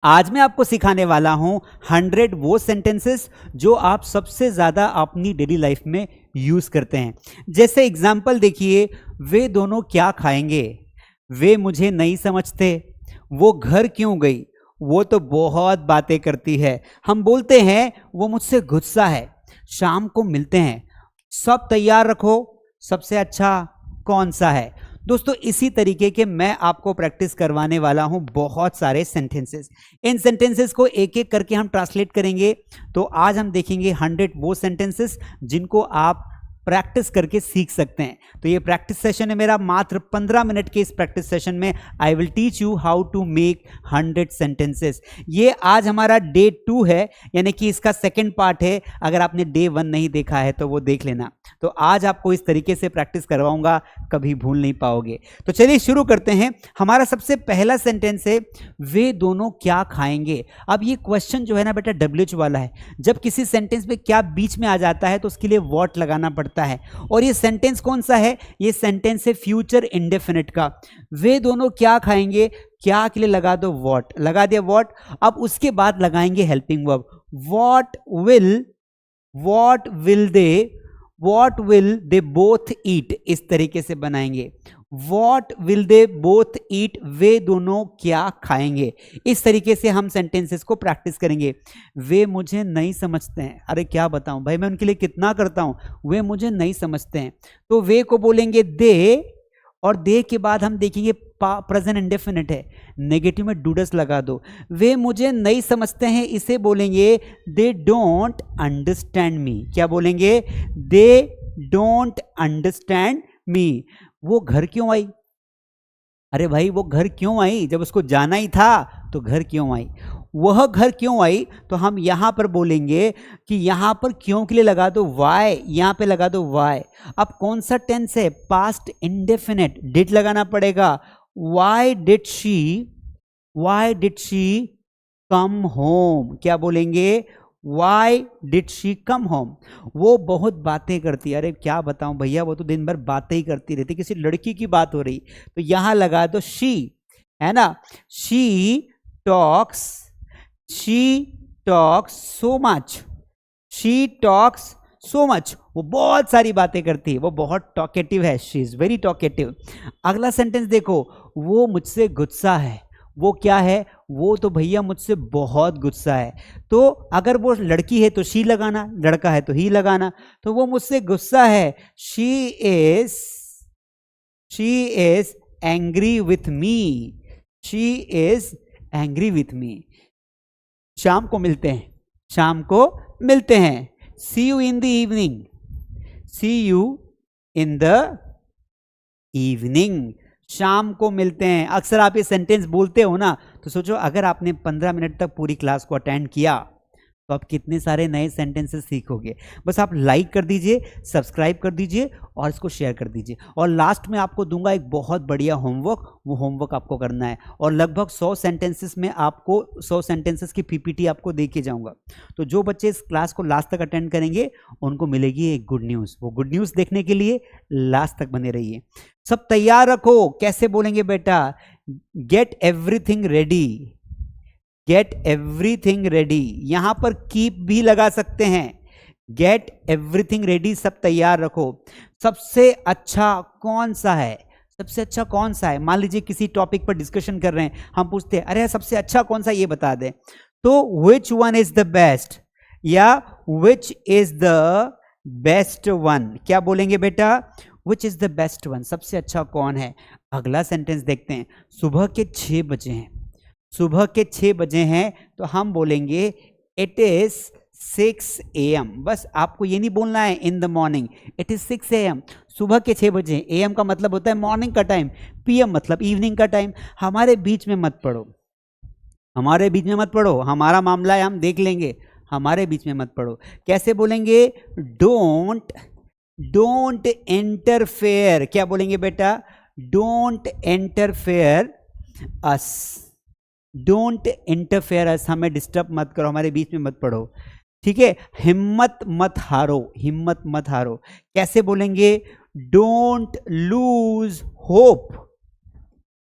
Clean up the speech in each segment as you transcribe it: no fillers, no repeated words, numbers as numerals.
आज मैं आपको सिखाने वाला हूं 100 वो सेंटेंसेस जो आप सबसे ज्यादा अपनी डेली लाइफ में यूज करते हैं। जैसे एग्जाम्पल देखिए, वे दोनों क्या खाएंगे, वे मुझे नहीं समझते, वो घर क्यों गई, वो तो बहुत बातें करती है, हम बोलते हैं वो मुझसे गुस्सा है, शाम को मिलते हैं, सब तैयार रखो, सबसे अच्छा कौन सा है। दोस्तों इसी तरीके के मैं आपको प्रैक्टिस करवाने वाला हूं बहुत सारे सेंटेंसेस। इन सेंटेंसेस को एक एक करके हम ट्रांसलेट करेंगे। तो आज हम देखेंगे 100 वो सेंटेंसेस जिनको आप प्रैक्टिस करके सीख सकते हैं। तो ये प्रैक्टिस सेशन है मेरा, मात्र 15 मिनट के इस प्रैक्टिस सेशन में I will teach you how to make 100 sentences. ये आज हमारा डे 2 है, यानी कि इसका सेकंड पार्ट है। अगर आपने डे 1 नहीं देखा है तो वो देख लेना। तो आज आपको इस तरीके से प्रैक्टिस करवाऊंगा, कभी भूल नहीं पाओगे। तो चलिए शुरू करते हैं। हमारा सबसे पहला सेंटेंस है, वे दोनों क्या खाएंगे। अब ये क्वेश्चन जो है ना बेटा WH वाला है। जब किसी सेंटेंस में क्या बीच में आ जाता है तो उसके लिए वॉट लगाना पड़ता है। और ये सेंटेंस कौन सा है, ये सेंटेंस है फ्यूचर इंडेफिनिट का। वे दोनों क्या खाएंगे, क्या के लिए लगा दो वॉट, लगा दिया वॉट। अब उसके बाद लगाएंगे helping verb. What will they both eat, इस तरीके से बनाएंगे। What will they both eat, वे दोनों क्या खाएंगे। इस तरीके से हम सेंटेंसेस को प्रैक्टिस करेंगे। वे मुझे नहीं समझते हैं, अरे क्या बताऊं भाई, मैं उनके लिए कितना करता हूं, वे मुझे नहीं समझते हैं। तो वे को बोलेंगे दे, और दे के बाद हम देखेंगे प्रेजेंट इंडेफिनिट है, नेगेटिव में डूडस लगा दो। वे मुझे नहीं समझते हैं, इसे बोलेंगे दे डोंट अंडरस्टैंड मी। क्या बोलेंगे, दे डोंट अंडरस्टैंड मी। वो घर क्यों आई, अरे भाई वो घर क्यों आई, जब उसको जाना ही था तो घर क्यों आई। वह घर क्यों आई, तो हम यहां पर बोलेंगे कि यहां पर क्यों के लिए लगा दो वाई, यहां पे लगा दो वाई। अब कौन सा टेंस है, पास्ट इंडेफिनिट, डिड लगाना पड़ेगा। Why did she come home. क्या बोलेंगे, why did she come home. वो बहुत बातें करती है, अरे क्या बताऊं भैया, वो तो दिन भर बातें ही करती रहती, किसी लड़की की बात हो रही, तो यहां लगा दो शी, है ना। She talks so much, she talks so much, वो बहुत सारी बातें करती है, वो बहुत टॉकेटिव है, शी इज वेरी टॉकेटिव। अगला सेंटेंस देखो, वो मुझसे गुस्सा है। वो क्या है, वो तो भैया मुझसे बहुत गुस्सा है। तो अगर वो लड़की है तो शी लगाना, लड़का है तो ही लगाना। तो वो मुझसे गुस्सा है, she is angry with me, she is angry with me. शाम को मिलते हैं, सी यू इन द इवनिंग, शाम को मिलते हैं। अक्सर आप ये सेंटेंस बोलते हो ना, तो सोचो अगर आपने 15 मिनट तक पूरी क्लास को अटेंड किया तो आप कितने सारे नए सेंटेंसेस सीखोगे। बस आप लाइक कर दीजिए, सब्सक्राइब कर दीजिए और इसको शेयर कर दीजिए। और लास्ट में आपको दूंगा एक बहुत बढ़िया होमवर्क, वो होमवर्क आपको करना है। और लगभग 100 सेंटेंसेस में आपको 100 सेंटेंसेस की PPT आपको दे के जाऊंगा। तो जो बच्चे इस क्लास को लास्ट तक अटेंड करेंगे उनको मिलेगी एक गुड न्यूज़। वो गुड न्यूज़ देखने के लिए लास्ट तक बने रहिए। सब तैयार रखो, कैसे बोलेंगे बेटा, गेट एवरीथिंग रेडी। यहां पर कीप भी लगा सकते हैं, गेट एवरीथिंग रेडी, सब तैयार रखो। सबसे अच्छा कौन सा है, मान लीजिए किसी टॉपिक पर डिस्कशन कर रहे हैं, हम पूछते हैं अरे सबसे अच्छा कौन सा, ये बता दें। तो which one is the best, या which is the best one. क्या बोलेंगे बेटा, which is the best one, सबसे अच्छा कौन है। अगला सेंटेंस देखते हैं, सुबह के 6 बजे हैं, तो हम बोलेंगे इट इज 6 AM। बस आपको ये नहीं बोलना है in the morning, it is 6 AM, सुबह के 6 बजे। AM का मतलब होता है मॉर्निंग का टाइम, PM मतलब इवनिंग का टाइम। हमारे बीच में मत पढ़ो, हमारा मामला है, हम देख लेंगे, हमारे बीच में मत पढ़ो। कैसे बोलेंगे, डोंट इंटरफेयर। क्या बोलेंगे बेटा, डोंट इंटरफेयर अस, हमें डिस्टर्ब मत करो, हमारे बीच में मत पढ़ो, ठीक है। हिम्मत मत हारो। कैसे बोलेंगे, डोंट लूज होप।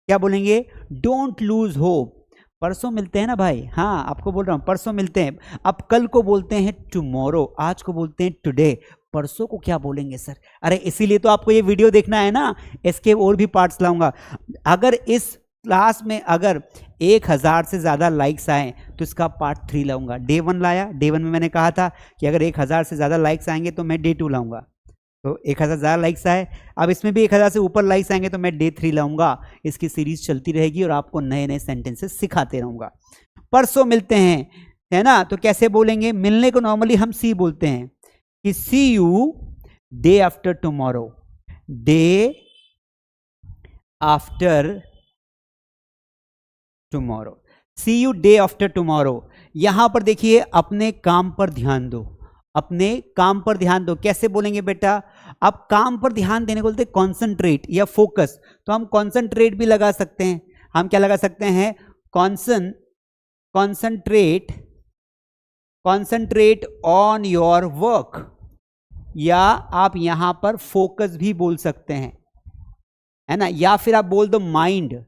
क्या बोलेंगे, डोंट लूज होप। परसों मिलते हैं ना भाई, हाँ आपको बोल रहा हूँ परसों मिलते हैं। अब कल को बोलते हैं टुमारो, आज को बोलते हैं टुडे, परसों को क्या बोलेंगे सर? अरे इसीलिए तो आपको ये वीडियो देखना है ना, इसके और भी पार्ट्स लाऊंगा। अगर इस क्लास में अगर 1000 से ज़्यादा लाइक्स आए तो इसका पार्ट 3 लाऊंगा। डे 1 लाया, डे 1 में मैंने कहा था कि अगर 1000 से ज़्यादा लाइक्स आएंगे तो मैं डे 2 लाऊंगा, तो 1000 ज़्यादा लाइक्स आए। अब इसमें भी 1000 से ऊपर लाइक्स आएंगे तो मैं डे 3 लाऊंगा। इसकी सीरीज चलती रहेगी और आपको नए नए सेंटेंसेस सिखाते रहूंगा। परसों मिलते हैं, है ना? तो कैसे बोलेंगे? मिलने को नॉर्मली हम सी बोलते हैं कि see you day after tomorrow, day after tomorrow, see you day after tomorrow. यहां पर देखिए अपने काम पर ध्यान दो, अपने काम पर ध्यान दो। कैसे बोलेंगे बेटा? आप काम पर ध्यान देने को बोलते हैं कॉन्सेंट्रेट या फोकस, तो हम कॉन्सेंट्रेट भी लगा सकते हैं। हम क्या लगा सकते हैं? Concentrate, concentrate on your work, या आप यहां पर फोकस भी बोल सकते हैं, है ना? या फिर आप बोल दो माइंड,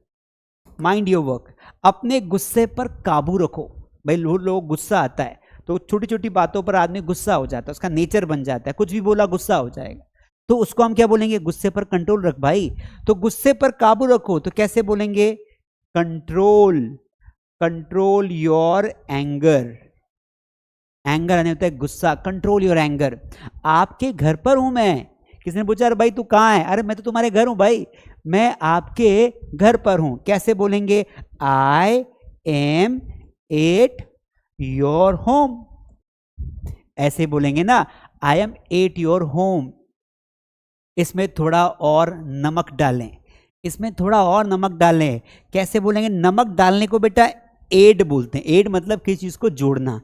माइंड योर वर्क। अपने गुस्से पर काबू रखो। भाई लोग गुस्सा आता है तो छोटी छोटी बातों पर आदमी गुस्सा हो जाता है, उसका नेचर बन जाता है, कुछ भी बोला गुस्सा हो जाएगा, तो उसको हम क्या बोलेंगे? गुस्से पर कंट्रोल रख भाई। तो गुस्से पर काबू रखो तो कैसे बोलेंगे? Control, control your anger. Anger यानी होता है गुस्सा, कंट्रोल योर एंगर। आपके घर पर हूं मैं। किसी ने पूछा अरे भाई तू कहाँ है? अरे मैं तो तुम्हारे घर हूं भाई, मैं आपके घर पर हूं। कैसे बोलेंगे? I am at your home, ऐसे बोलेंगे ना, I am at your home. इसमें थोड़ा और नमक डालें, इसमें थोड़ा और नमक डालें। कैसे बोलेंगे? नमक डालने को बेटा एड बोलते हैं। एड मतलब किसी चीज को जोड़ना।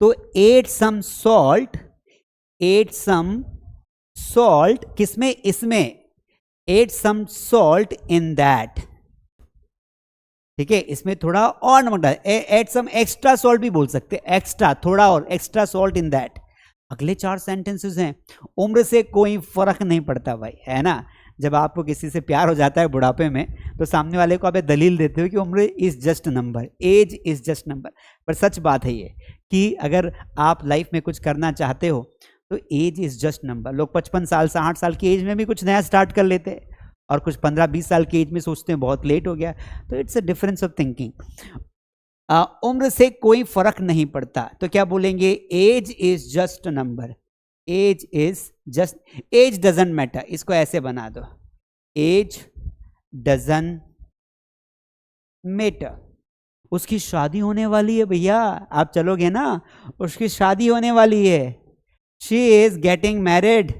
तो add some salt, add some salt किसमें? इसमें। Add some salt in that, ठीक है? इसमें थोड़ा और नमक डाल। एड सम एक्स्ट्रा सॉल्ट भी बोल सकते हैं, एक्स्ट्रा, थोड़ा और, एक्स्ट्रा सॉल्ट इन दैट। अगले 4 सेंटेंसेस हैं। उम्र से कोई फर्क नहीं पड़ता भाई, है ना? जब आपको किसी से प्यार हो जाता है बुढ़ापे में, तो सामने वाले को आप दलील देते हो कि उम्र is just number, age is just number. पर सच बात है ये कि अगर आप लाइफ में कुछ करना चाहते हो तो एज इज जस्ट नंबर। लोग 55 साल, 60 साल की एज में भी कुछ नया स्टार्ट कर लेते हैं, और कुछ 15-20 साल की एज में सोचते हैं बहुत लेट हो गया। तो it's a difference of thinking. उम्र से कोई फर्क नहीं पड़ता, तो क्या बोलेंगे? Age is just number, age is just, age doesn't matter. इसको ऐसे बना दो, एज डजंट मैटर। उसकी शादी होने वाली है भैया, आप चलोगे ना? उसकी शादी होने वाली है। She is getting married,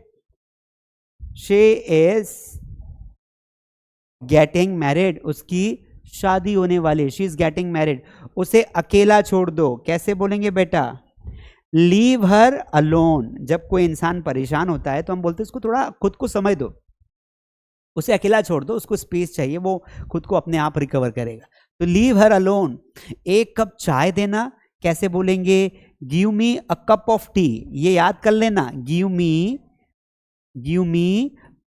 she is getting married, उसकी शादी होने वाली है, शी इज गेटिंग मैरिड। उसे अकेला छोड़ दो। कैसे बोलेंगे बेटा? Leave her alone. जब कोई इंसान परेशान होता है तो हम बोलते हैं उसको थोड़ा खुद को समय दो, उसे अकेला छोड़ दो, उसको स्पेस चाहिए, वो खुद को अपने आप रिकवर करेगा। तो लीव हर अलोन। एक कप चाय देना। कैसे बोलेंगे? Give me a cup of T. ये याद कर लेना, give me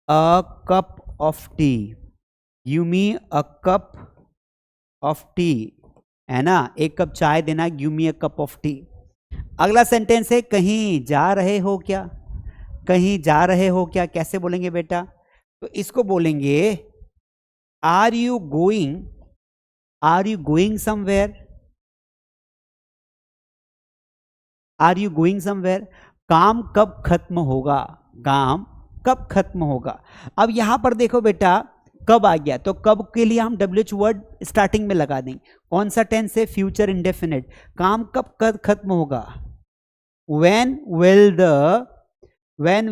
a cup of T, give me a cup of T, है ना? एक कप चाय देना, give me a cup of T. अगला सेंटेंस है कहीं जा रहे हो क्या? कहीं जा रहे हो क्या? कैसे बोलेंगे बेटा? तो इसको बोलेंगे are you going, are you going somewhere, are you going somewhere. काम कब खत्म होगा? काम कब खत्म होगा? अब यहां पर देखो बेटा, कब आ गया, तो कब के लिए हम WH वर्ड स्टार्टिंग में लगा देंगे। कौन सा टेंस है? Future indefinite. काम कब खत्म होगा? when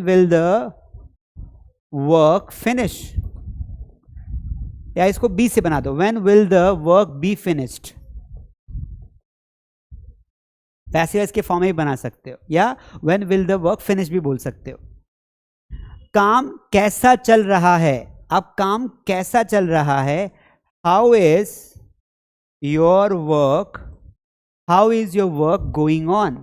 will the work finish, या इसको बी से बना दो, when will the work be finished। Passive voice के फॉर्म में भी बना सकते हो, या when will the work finish भी बोल सकते हो। काम कैसा चल रहा है? अब काम कैसा चल रहा है? how is your work going on,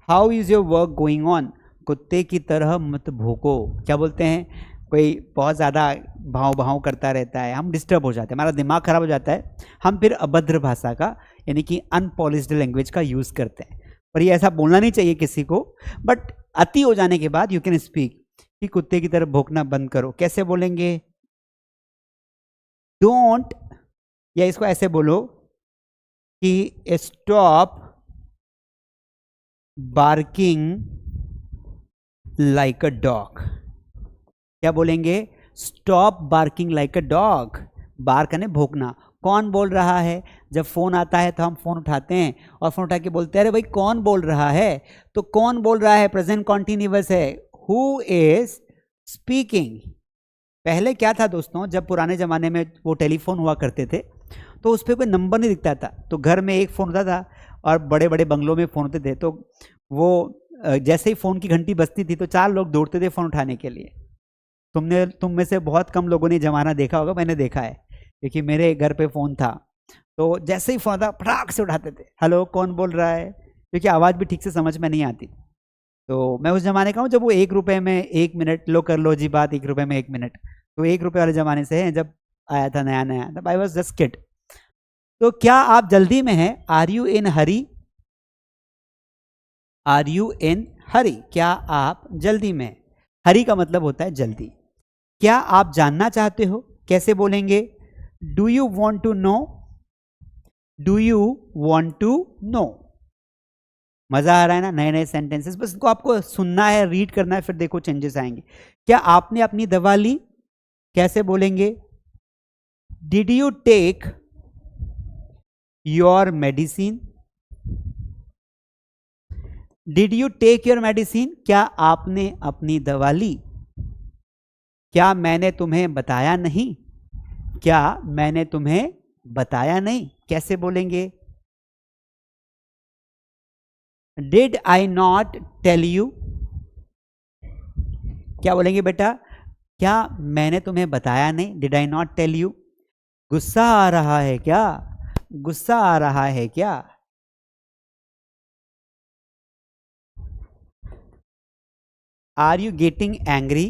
how is your work going on। कुत्ते की तरह मत भौंको। क्या बोलते हैं? कोई बहुत ज़्यादा भाव भाव करता रहता है, हम डिस्टर्ब हो जाते हैं, हमारा दिमाग खराब हो जाता है, हम फिर अभद्र भाषा का यानी कि अनपॉलिश्ड लैंग्वेज का यूज़ करते हैं। पर ये ऐसा बोलना नहीं चाहिए किसी को, बट अति हो जाने के बाद यू कैन स्पीक कि कुत्ते की तरह भौंकना बंद करो। कैसे बोलेंगे? डोंट, या इसको ऐसे बोलो कि stop barking like a dog. क्या बोलेंगे? Stop barking like a dog. Bark यानी भौंकना। कौन बोल रहा है? जब फोन आता है तो हम फोन उठाते हैं और फोन उठा के बोलते हैं अरे भाई कौन बोल रहा है? तो कौन बोल रहा है प्रेजेंट कॉन्टिन्यूअस है, हु इज स्पीकिंग। पहले क्या था दोस्तों, जब पुराने ज़माने में वो टेलीफोन हुआ करते थे तो उस पर कोई नंबर नहीं दिखता था, तो घर में एक फ़ोन होता था और बड़े बड़े बंगलों में फ़ोन होते थे, तो वो जैसे ही फ़ोन की घंटी बजती थी तो 4 लोग दौड़ते थे फ़ोन उठाने के लिए। तुम में से बहुत कम लोगों ने जमाना देखा होगा, मैंने देखा है क्योंकि मेरे घर पे फ़ोन था, तो जैसे ही फ़ोन था फटाक से उठाते थे, हेलो कौन बोल रहा है, क्योंकि आवाज़ भी ठीक से समझ में नहीं आती। तो मैं उस ज़माने का हूँ जब वो 1 रुपये में 1 मिनट, लो कर लो जी बात 1 रुपये में 1 मिनट, तो 1 रुपये वाले ज़माने से है जब आया था नया नया, तब आई वॉज जस्ट किड। तो क्या आप जल्दी में हैं? Are you in hurry? Are you in hurry? क्या आप जल्दी में? हरी का मतलब होता है जल्दी। क्या आप जानना चाहते हो? कैसे बोलेंगे? Do you want to know? Do you want to know? मजा आ रहा है ना? नए नए सेंटेंसेस, बस इनको आपको सुनना है, रीड करना है, फिर देखो चेंजेस आएंगे। क्या आपने अपनी दवा ली? कैसे बोलेंगे? Did you take your medicine? Did you take your medicine? क्या आपने अपनी दवा ली? क्या मैंने तुम्हें बताया नहीं? क्या मैंने तुम्हें बताया नहीं? कैसे बोलेंगे? Did I not tell you? क्या बोलेंगे बेटा? क्या मैंने तुम्हें बताया नहीं? Did I not tell you? गुस्सा आ रहा है क्या? गुस्सा आ रहा है क्या? Are you getting angry?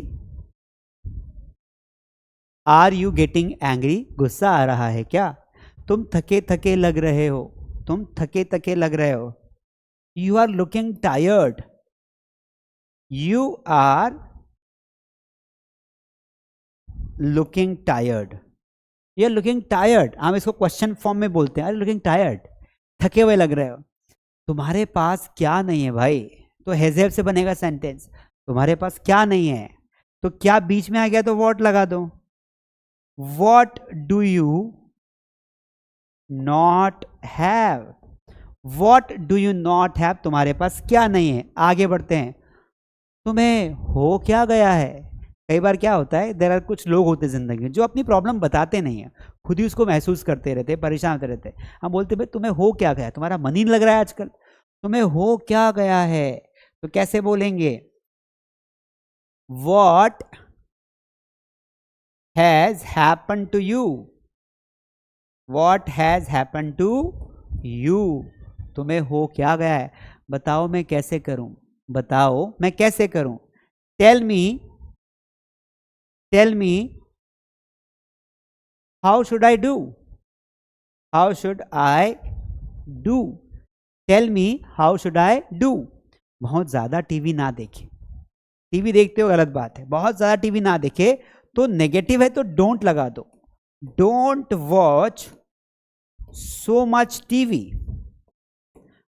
Are you getting angry? गुस्सा आ रहा है क्या? तुम थके थके लग रहे हो। तुम थके थके लग रहे हो। You are looking tired. You are looking tired. You are looking tired, हम इसको क्वेश्चन फॉर्म में बोलते हैं, आर लुकिंग टायर्ड, थके हुए लग रहे हो। तुम्हारे पास क्या नहीं है भाई? तो हैज़ से बनेगा सेंटेंस। तुम्हारे पास क्या नहीं है, तो क्या बीच में आ गया तो व्हाट लगा दो। What do you not have? What do you not have? तुम्हारे पास क्या नहीं है। आगे बढ़ते हैं। तुम्हें हो क्या गया है? कई बार क्या होता है, देर आर कुछ लोग होते हैं जिंदगी में जो अपनी प्रॉब्लम बताते नहीं है, खुद ही उसको महसूस करते रहते, परेशान होते रहते। हम बोलते भाई तुम्हें हो क्या गया, तुम्हारा मन ही नहीं लग रहा है आजकल, तुम्हें हो क्या गया है। तो कैसे बोलेंगे? What has happened to you? What has happened to you? तुम्हें हो क्या गया है? बताओ मैं कैसे करूं? बताओ मैं कैसे करूं? Tell me, tell me, how should I do? How should I do? Tell me, how should I do? बहुत ज़्यादा टीवी ना देखें। टीवी देखते हो गलत बात है, बहुत ज़्यादा टीवी ना देखे, तो नेगेटिव है तो डोंट लगा दो। Don't watch so much TV.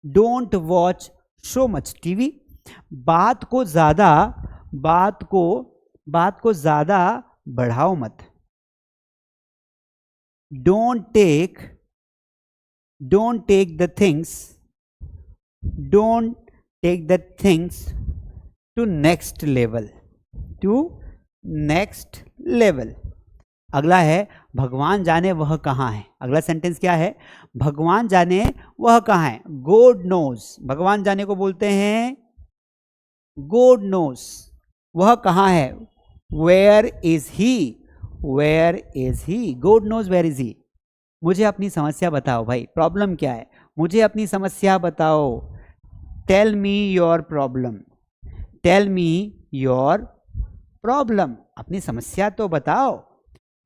Don't watch so much TV. बात को ज़्यादा बढ़ाओ मत। Don't take the things to next level. अगला है भगवान जाने वह कहाँ है। अगला सेंटेंस क्या है? भगवान जाने वह कहाँ है। God knows. भगवान जाने को बोलते हैं गॉड नोज। वह कहाँ है? Where is he? Where is he? God knows where is he. मुझे अपनी समस्या बताओ भाई, प्रॉब्लम क्या है? मुझे अपनी समस्या बताओ। Tell me your problem. Tell me your problem, अपनी समस्या तो बताओ,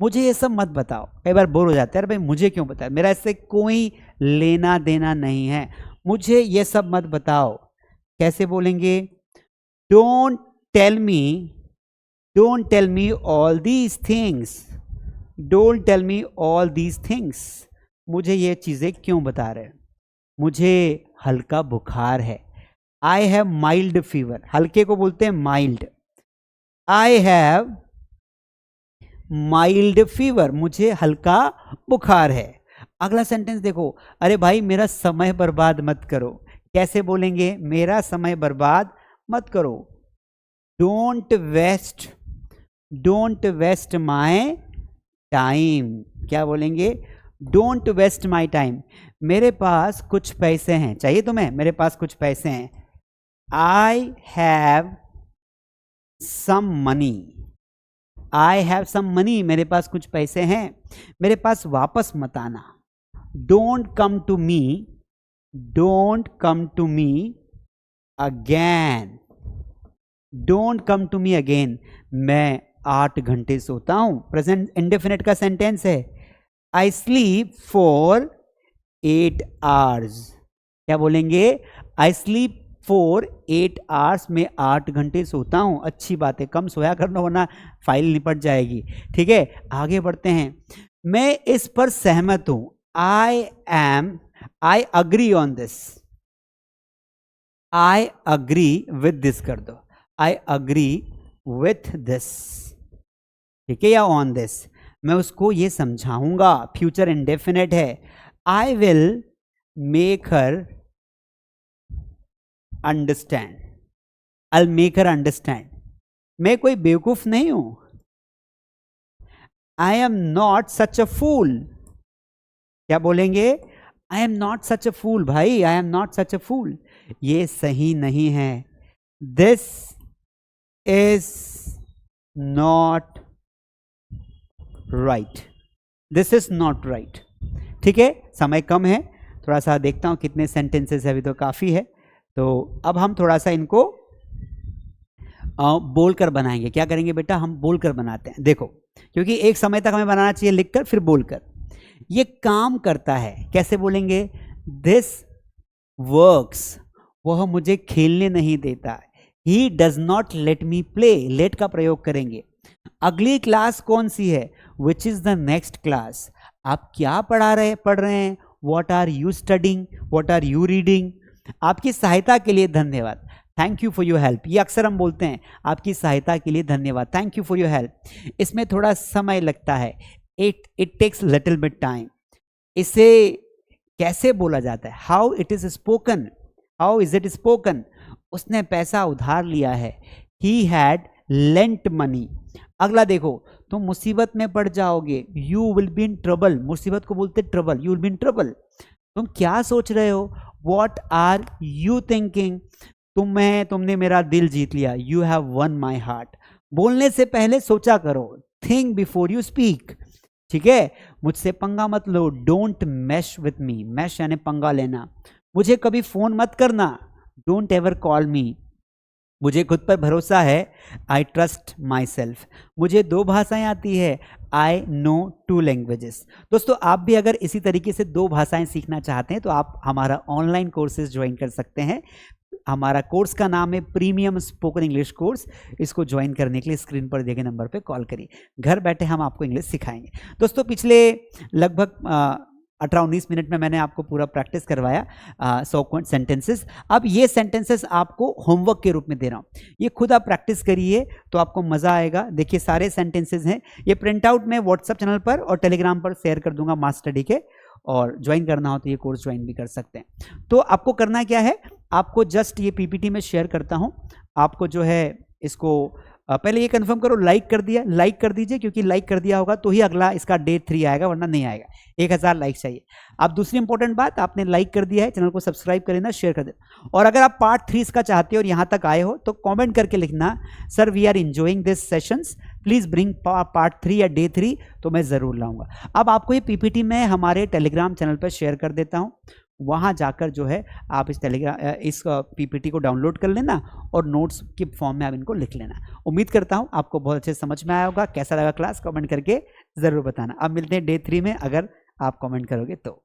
मुझे ये सब मत बताओ। कई बार बोर हो जाते हैं, अरे भाई मुझे क्यों बताया, मेरा इससे कोई लेना देना नहीं है, मुझे ये सब मत बताओ। कैसे बोलेंगे? Don't tell me all these things, don't tell me all these things. मुझे ये चीजें क्यों बता रहे? मुझे हल्का बुखार है। आई हैव माइल्ड फीवर, हल्के को बोलते हैं mild. I have mild fever, मुझे हल्का बुखार है। अगला सेंटेंस देखो, अरे भाई मेरा समय बर्बाद मत करो। कैसे बोलेंगे? मेरा समय बर्बाद मत करो। Don't waste my time. क्या बोलेंगे? Don't waste my time. मेरे पास कुछ पैसे हैं, चाहिए तुम्हें? मेरे पास कुछ पैसे हैं। I have some money, I have some money, मेरे पास कुछ पैसे हैं, मेरे पास वापस मत आना। Don't come to me again, don't come to me again. मैं 8 घंटे सोता हूं, प्रेजेंट इंडेफिनिट का सेंटेंस है। I sleep for 8 hours. क्या बोलेंगे? आई स्लीप फॉर 8 आवर्स, में 8 घंटे सोता हूं। अच्छी बात है, कम सोया करना वरना फाइल निपट जाएगी। ठीक है, आगे बढ़ते हैं। मैं इस पर सहमत हूं। I agree on this, I agree with this कर दो, आई अग्री विथ दिस। ठीक है, या ऑन दिस। मैं उसको ये समझाऊंगा, फ्यूचर इंडेफिनिट है। I will make her understand, I will make her understand. मैं कोई बेवकूफ नहीं हूं। आई एम नॉट सच अ फूल। क्या बोलेंगे? आई एम नॉट सच अ फूल। भाई आई एम नॉट सच अ फूल, ये सही नहीं है। This is not right, this is not right. ठीक है, समय कम है, थोड़ा सा देखता हूं कितने सेंटेंसेस है, अभी तो काफी है। तो अब हम थोड़ा सा इनको बोलकर बनाएंगे। क्या करेंगे बेटा? हम बोलकर बनाते हैं। देखो, क्योंकि एक समय तक हमें बनाना चाहिए लिखकर फिर बोलकर। ये काम करता है। कैसे बोलेंगे? दिस वर्क्स, वह मुझे खेलने नहीं देता। He does not let me play, let का प्रयोग करेंगे। अगली क्लास कौन सी है? Which is the next class. आप क्या पढ़ रहे हैं? What are you studying, what are you reading. आपकी सहायता के लिए धन्यवाद, thank you for your help. ये अक्सर हम बोलते हैं, आपकी सहायता के लिए धन्यवाद, thank you for your help. इसमें थोड़ा समय लगता है, it takes little bit time. इसे कैसे बोला जाता है? How it is spoken, how is it spoken. उसने पैसा उधार लिया है। He had lent money. अगला देखो, तुम मुसीबत में पड़ जाओगे। You will be in trouble, मुसीबत को बोलते trouble, you will be in trouble. तुम क्या सोच रहे हो? वॉट आर यू थिंकिंग, तुमने मेरा दिल जीत लिया। You have one my heart. बोलने से पहले सोचा करो, थिंक बिफोर यू स्पीक। ठीक है, मुझसे पंगा मत लो। Don't mess with me, mess यानी पंगा लेना। मुझे कभी फोन मत करना। Don't ever call me. मुझे खुद पर भरोसा है। I trust myself. मुझे 2 भाषाएं आती है। I know 2 languages. दोस्तों, आप भी अगर इसी तरीके से 2 भाषाएं सीखना चाहते हैं तो आप हमारा ऑनलाइन कोर्सेज ज्वाइन कर सकते हैं। हमारा कोर्स का नाम है प्रीमियम स्पोकन इंग्लिश कोर्स। इसको ज्वाइन करने के लिए स्क्रीन पर दिए गए नंबर पे कॉल करिए। घर बैठे हम आपको इंग्लिश सिखाएंगे। दोस्तों, पिछले लगभग 18-19 मिनट में मैंने आपको पूरा प्रैक्टिस करवाया 100 सेंटेंसेस। अब ये सेंटेंसेस आपको होमवर्क के रूप में दे रहा हूँ, ये खुद आप प्रैक्टिस करिए तो आपको मज़ा आएगा। देखिए, सारे सेंटेंसेस हैं। ये प्रिंट आउट मैं व्हाट्सएप चैनल पर और टेलीग्राम पर शेयर कर दूंगा मास स्टडी के, और ज्वाइन करना हो तो ये कोर्स ज्वाइन भी कर सकते हैं। तो आपको करना क्या है? आपको जस्ट ये पीपीटी में शेयर करता हूँ। आपको जो है इसको पहले ये कंफर्म करो, लाइक कर दिया, लाइक कर दीजिए, क्योंकि लाइक कर दिया होगा तो ही अगला इसका डे 3 आएगा, वरना नहीं आएगा। 1000 लाइक चाहिए। अब दूसरी इंपॉर्टेंट बात, आपने लाइक कर दिया है, चैनल को सब्सक्राइब कर लेना, शेयर कर देना। और अगर आप पार्ट 3 इसका चाहते हो और यहाँ तक आए हो तो कॉमेंट करके लिखना, sir we are enjoying this sessions, please bring part 3 या डे 3, तो मैं जरूर लाऊंगा। अब आपको ये पीपीटी मैं हमारे टेलीग्राम चैनल पर शेयर कर देता हूँ। वहाँ जाकर जो है आप इस पीपीटी को डाउनलोड कर लेना और नोट्स के फॉर्म में आप इनको लिख लेना। उम्मीद करता हूँ आपको बहुत अच्छे समझ में आया होगा। कैसा लगा क्लास कमेंट करके ज़रूर बताना। अब मिलते हैं डे 3 में, अगर आप कमेंट करोगे तो।